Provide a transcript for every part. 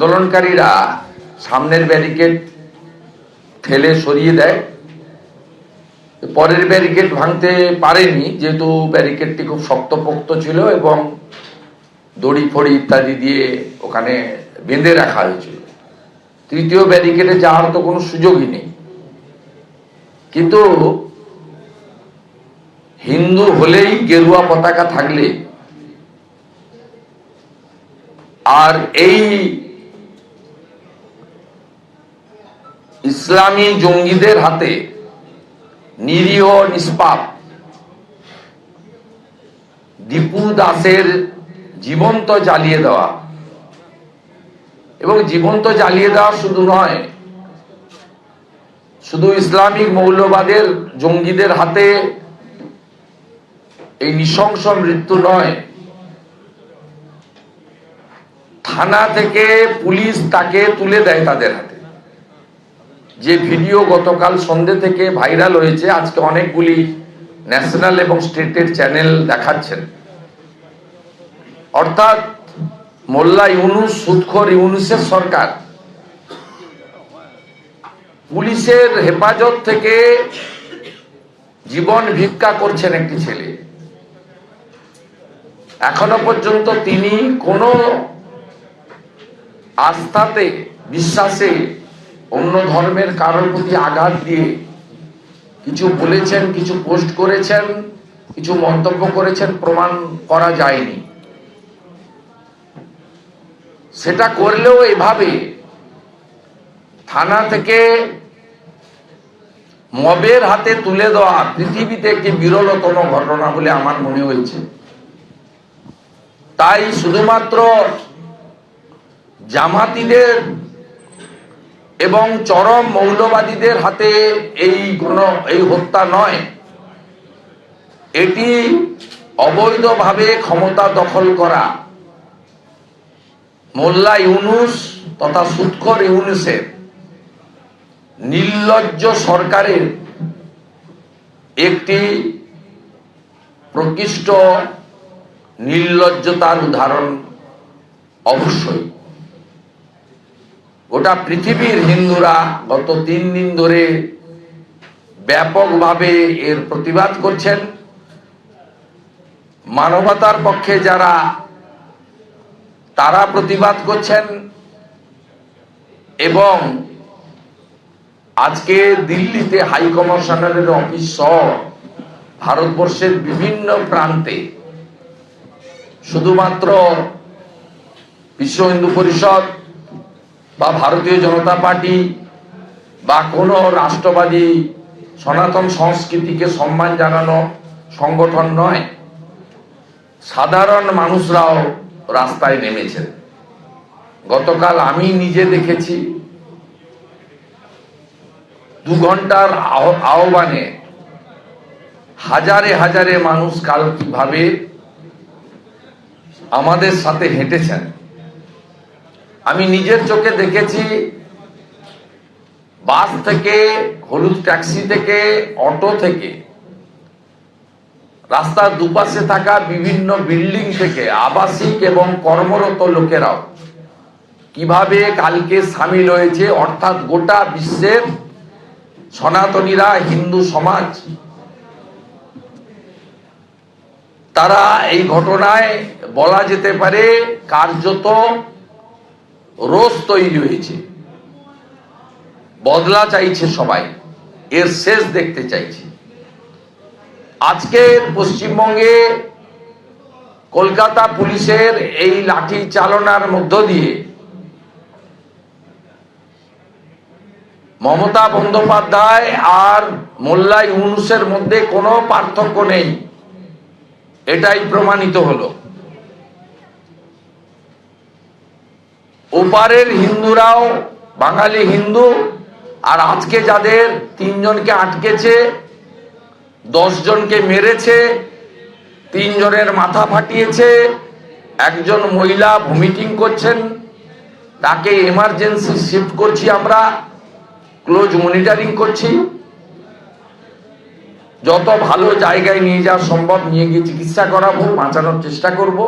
আন্দোলনকারীরা সামনের ব্যারিকেড ঠেলে সরিয়ে দেয়, পরের ব্যারিকেড ভাঙতে পারেনি যেহেতু ব্যারিকেডটি খুব শক্তপোক্ত ছিল এবং দড়ি ফড়ি ইত্যাদি দিয়ে ওখানে বেঁধে রাখা হয়েছিল। তৃতীয় ব্যারিকেডে যাওয়ার তো কোনো সুযোগই নেই। কিন্তু হিন্দু হলেই গেরুয়া পতাকা থাকলে আর এই ইসলামী জঙ্গিদের হাতে নিরীহ নিষ্পাপ দীপু দাসের জীবন্ত জ্বালিয়ে দেওয়া, এবং জীবন্ত জ্বালিয়ে দেওয়া শুধু নয়, শুধু ইসলামিক মৌলবাদের জঙ্গিদের হাতে এই নৃশংস মৃত্যু নয়, থানা থেকে পুলিশ তাকে তুলে দেয় তাদের হাতে। যে ভিডিও গতকাল সন্ধ্যে থেকে ভাইরাল হয়েছে, আজকে অনেকগুলি ন্যাশনাল এবং স্টেটের চ্যানেল দেখাচ্ছেন, অর্থাৎ মোল্লা ইউনুস, সুদখোর ইউনুসের সরকার পুলিশের হেফাজত থেকে জীবন ভিক্ষা করছেন একটি ছেলে। এখনো পর্যন্ত তিনি কোনো আস্থাতে, বিশ্বাসে অন্য ধর্মের কারোর প্রতি আঘাত দিয়ে কিছু বলেছেন, কিছু পোস্ট করেছেন, কিছু মন্তব্য করেছেন প্রমাণ করা যায়নি। সেটা করলেও এভাবে থানা থেকে মবের হাতে তুলে দেওয়া পৃথিবীতে একটি বিরলতম ঘটনা বলে আমার মনে হয়েছে। তাই শুধুমাত্র জামাতিদের এবং চরম মৌলবাদীদের হাতে এই হত্যা নয়, এটি অবৈধভাবে ক্ষমতা দখল করা মোল্লা ইউনুস তথা সুদখোর ইউনুসের নির্লজ্জ সরকারের একটি প্রকৃষ্ট নির্লজ্জতার উদাহরণ অবশ্যই। গোটা পৃথিবীর হিন্দুরা গত 3 দিন ধরে ব্যাপকভাবে এর প্রতিবাদ করছেন। মানবতার পক্ষে যারা, তারা প্রতিবাদ করছেন, এবং আজকে দিল্লিতে হাই কমিশনারের অফিস সহ ভারতবর্ষের বিভিন্ন প্রান্তে শুধুমাত্র বিশ্ব হিন্দু পরিষদ বা ভারতীয় জনতা পার্টি বা কোনো রাষ্ট্রবাদী সনাতন সংস্কৃতিকে সম্মান জানানো সংগঠন নয়, সাধারণ মানুষরাও রাস্তায় নেমেছেন। গতকাল আমি নিজে দেখেছি 2 ঘন্টার আহ্বানে হাজারে হাজারে মানুষ কাল কিভাবে আমাদের সাথে হেঁটেছেন। আমি নিজের চোখে দেখেছি, বাস থেকে, হলুদ ট্যাক্সি থেকে, অটো থেকে, রাস্তার দুপাশে থাকা বিভিন্ন বিল্ডিং থেকে আবাসিক এবং কর্মরত লোকেরাও কিভাবে কালকে সামিল হয়েছে। অর্থাৎ গোটা বিশ্বের সনাতনীরা, হিন্দু সমাজ, তারা এই ঘটনায় বলা যেতে পারে কার্যত রোষ তৈরি হয়েছে। বদলা চাইছে সবাই, এর শেষ দেখতে চাইছে। আজকের পশ্চিমবঙ্গে কলকাতা পুলিশের এই লাঠি চালনার মধ্য দিয়ে মমতা বন্দ্যোপাধ্যায় আর মোল্লা ইউনুসের মধ্যে কোনো পার্থক্য নেই, এটাই প্রমাণিত হলো। ওপারের হিন্দুরাও বাঙালি হিন্দু, আর আজকে যাদের 3 জনকে আটকেছে, 10 জনকে মেরেছে, 3 জনের মাথা ফাটিয়েছে, একজন মহিলা ভমিটিং করছেন, তাকে এমার্জেন্সি শিফট করছি, আমরা ক্লোজ মনিটরিং করছি, যত ভালো জায়গায় নিয়ে যাওয়া সম্ভব নিয়ে গিয়ে চিকিৎসা করাবো, বাঁচানোর চেষ্টা করব।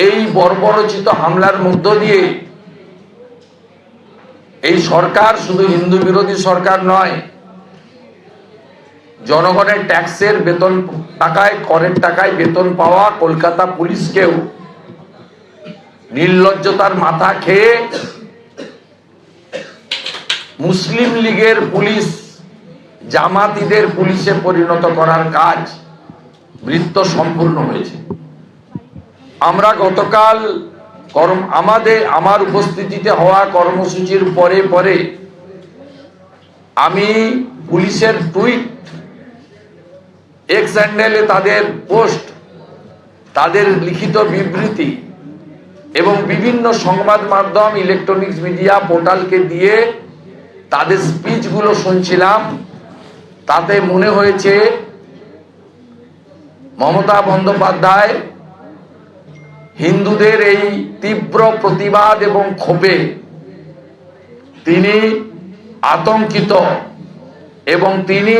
এই বর্বরচিত হামলার মধ্য দিয়ে এই সরকার শুধু হিন্দু বিরোধী সরকার নয়, জনগণের ট্যাক্সের বেতন টাকায়, করের টাকায় বেতন পাওয়া কলকাতা পুলিশকেও নির্লজ্জতার মাথা খেয়ে মুসলিম লীগের পুলিশ জামাতিদের পুলিশে পরিণত করার কাজ বৃত্ত সম্পূর্ণ হয়েছে। আমরা গতকাল আমার উপস্থিতিতে হওয়া কর্মসূচির পরে আমি পুলিশের টুইট, এক্স হ্যান্ডেলে তাদের পোস্ট, তাদের লিখিত বিবৃতি এবং বিভিন্ন সংবাদ মাধ্যম, ইলেকট্রনিক্স মিডিয়া পোর্টালকে দিয়ে তাদের স্পিচগুলো শুনছিলাম। তাতে মনে হয়েছে মমতা বন্দ্যোপাধ্যায় হিন্দুদের এই তীব্র প্রতিবাদ এবং ক্ষোভে তিনি আতঙ্কিত এবং তিনি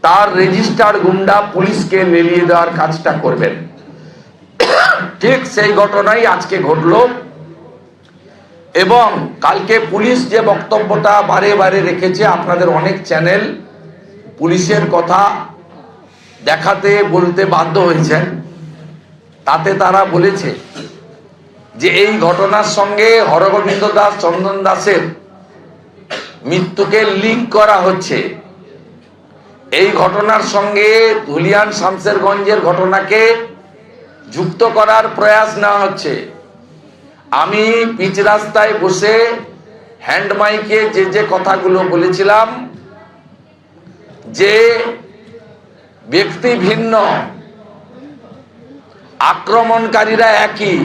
তার রেজিস্টার্ড গুন্ডা পুলিশকে লেলিয়ে দেওয়ার কাজটা করবেন। ঠিক সেই ঘটনাই আজকে ঘটল এবং কালকে পুলিশ যে বক্তব্যটা বারে বারে রেখেছে, আপনাদের অনেক চ্যানেল পুলিশের কথা দেখাতে বলতে বাধ্য হয়েছেন। তাতে তারা বলেছে যে এই ঘটনার সঙ্গে হরগোবিন্দ দাস, চন্দন দাসের মৃত্যুকে লিঙ্ক করা হচ্ছে। এই ঘটনার সঙ্গে ধুলিয়ান শামসেরগঞ্জের ঘটনাকে যুক্ত করার প্রয়াস নেওয়া হচ্ছে। আমি পিচ রাস্তায় বসে হ্যান্ড মাইকে যে কথাগুলো বলেছিলাম, যে ব্যক্তি ভিন্ন, আক্রমণকারীরা একই,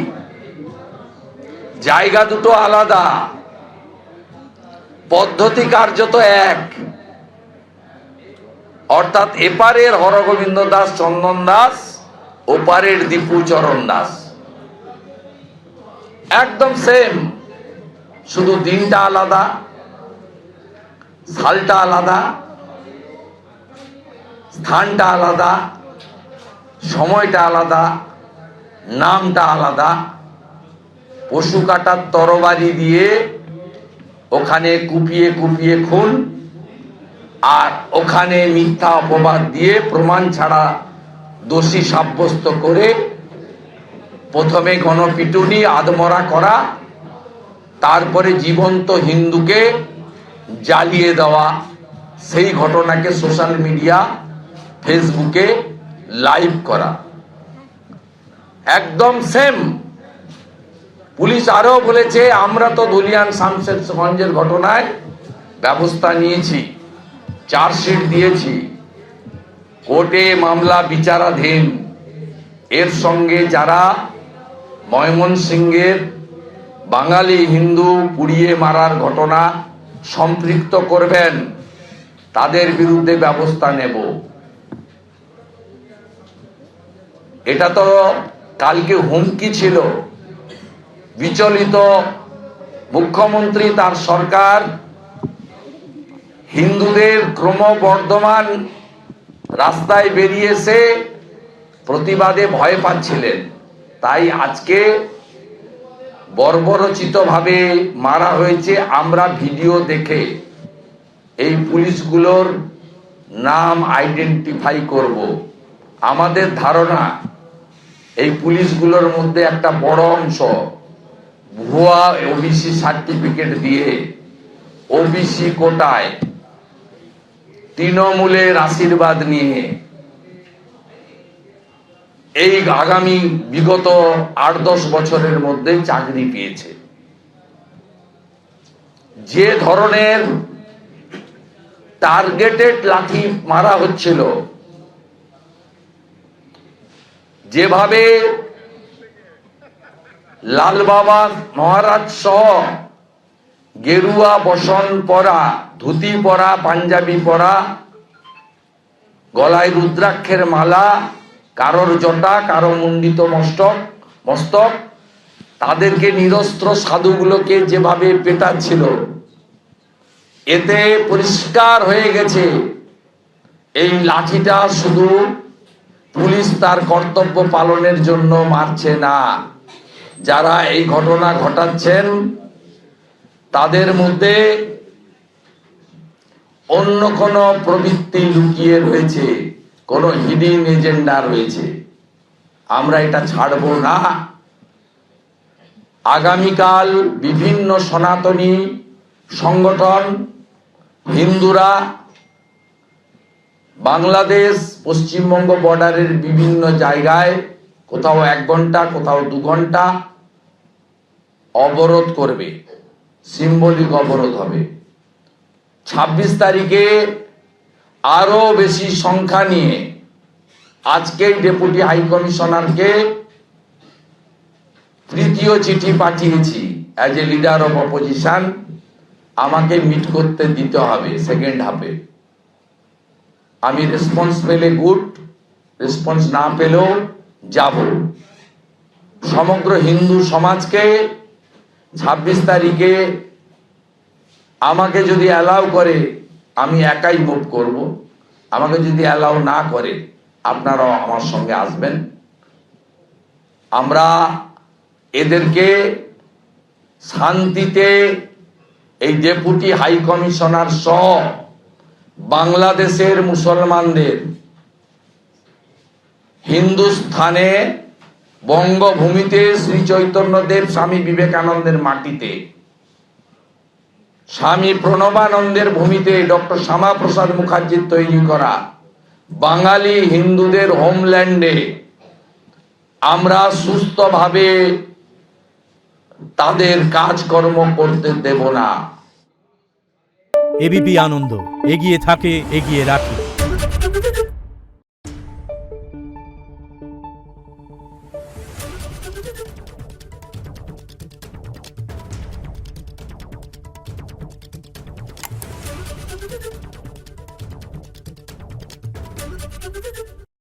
জায়গা দুটো আলাদা, পদ্ধতি কার্যত এক, অর্থাৎ এপারের হরগোবিন্দ দাস, চন্দন দাস, ওপারের দীপু চরণ দাস একদম সেম, শুধু দিনটা আলাদা, সালটা আলাদা, স্থানটা আলাদা, সময়টা আলাদা, নামটা আলাদা। পশু কাটার তরবারি দিয়ে ওখানে কুপিয়ে কুপিয়ে খুন, আর ওখানে মিথ্যা অপবাদ দিয়ে প্রমাণ ছাড়া দোষী সাব্যস্ত করে প্রথমে গণপিটুনি, আধমরা করা, তারপরে জীবন্ত হিন্দুকে জ্বালিয়ে দেওয়া। সেই ঘটনাকে সোশ্যাল মিডিয়া, ফেসবুকে লাইভ করা একদম সেম। পুলিশ আরো বলেছে, আমরা তো ধুলিয়ান শামসেরগঞ্জের ঘটনায় ব্যবস্থা নিয়েছি, চার্জশিট দিয়েছি, কোর্টে মামলা বিচারাধীন। এর সঙ্গে যারা ময়মনসিংহের বাঙালি হিন্দু পুড়িয়ে মারার ঘটনা সম্পৃক্ত করবেন, তাদের বিরুদ্ধে ব্যবস্থা নেব। এটা তো কালকে হুমকি ছিল। বিচলিত মুখ্যমন্ত্রী, তার সরকার হিন্দুদের ক্রমবর্ধমান রাস্তায় বেরিয়েছে প্রতিবাদে ভয় পাচ্ছিলেন। তাই আজকে বর্বরচিতভাবে মারা হয়েছে। আমরা ভিডিও দেখে এই পুলিশগুলোর নাম আইডেন্টিফাই করব। আমাদের ধারণা এই পুলিশগুলোর মধ্যে একটা বড় অংশ ভুয়া ওবিসি সার্টিফিকেট দিয়ে ওবিসি কোটায় তৃণমূলের আশীর্বাদ নিয়ে এই আগামী বিগত 8-10 বছরের মধ্যে চাকরি পেয়েছে। যে ধরনের টার্গেটেড লাঠি মারা হচ্ছিল, যেভাবে লাল বাবা মহারাজ সহ গেরুয়া বসন পরা, ধুতি পরা, পাঞ্জাবি পরা, গলায় রুদ্রাক্ষের মালা, কারোর জটা, কারো মুন্ডিত মস্তক, তাদেরকে নিরস্ত্র সাধুগুলোকে যেভাবে পেটাচ্ছিল, এতে পরিষ্কার হয়ে গেছে এই লাঠিটা শুধু পুলিশ তার কর্তব্য পালনের জন্য মারছে না। যারা এই ঘটনা ঘটাচ্ছেন তাদের মধ্যে অন্য কোনো প্রবৃত্তি লুকিয়ে রয়েছে, কোনো হিডিন এজেন্ডা রয়েছে। আমরা এটা ছাড়বো না। আগামীকাল বিভিন্ন সনাতনী সংগঠন, হিন্দুরা বাংলাদেশ পশ্চিমবঙ্গ বর্ডারের বিভিন্ন জায়গায় কোথাও 1 ঘন্টা, কোথাও 2 ঘন্টা অবরোধ করবে, সিম্বলিক অবরোধ হবে। 26 তারিখে আরো বেশি সংখ্যা নিয়ে আজকেই ডেপুটি হাই কমিশনারকে তৃতীয় চিঠি পাঠিয়েছি as a leader of opposition. আমাকে মিট করতে দিতে হবে সেকেন্ড হাফে। আমি রেসপন্স পেলে গুড, রেসপন্স না পেলেও যাব। সমগ্র হিন্দু সমাজকে 26 তারিখে আমাকে যদি অ্যালাউ করে আমি একাই মুভ করব, আমাকে যদি অ্যালাউ না করে আপনারাও আমার সঙ্গে আসবেন। আমরা এদেরকে শান্তিতে এই ডেপুটি হাই কমিশনার সহ বাংলাদেশের মুসলমানদের হিন্দুস্থানে বঙ্গভূমিতে শ্রী চৈতন্যদেব স্বামী বিবেকানন্দের মাটিতে, স্বামী প্রণবানন্দের ভূমিতে ডক্টর শ্যামাপ্রসাদ মুখার্জির তৈরি করা বাঙালি হিন্দুদের হোমল্যান্ডে আমরা সুস্থভাবে তাদের কাজকর্ম করতে দেব না। এবিপি আনন্দ, এগিয়ে থাকে, এগিয়ে রাখে।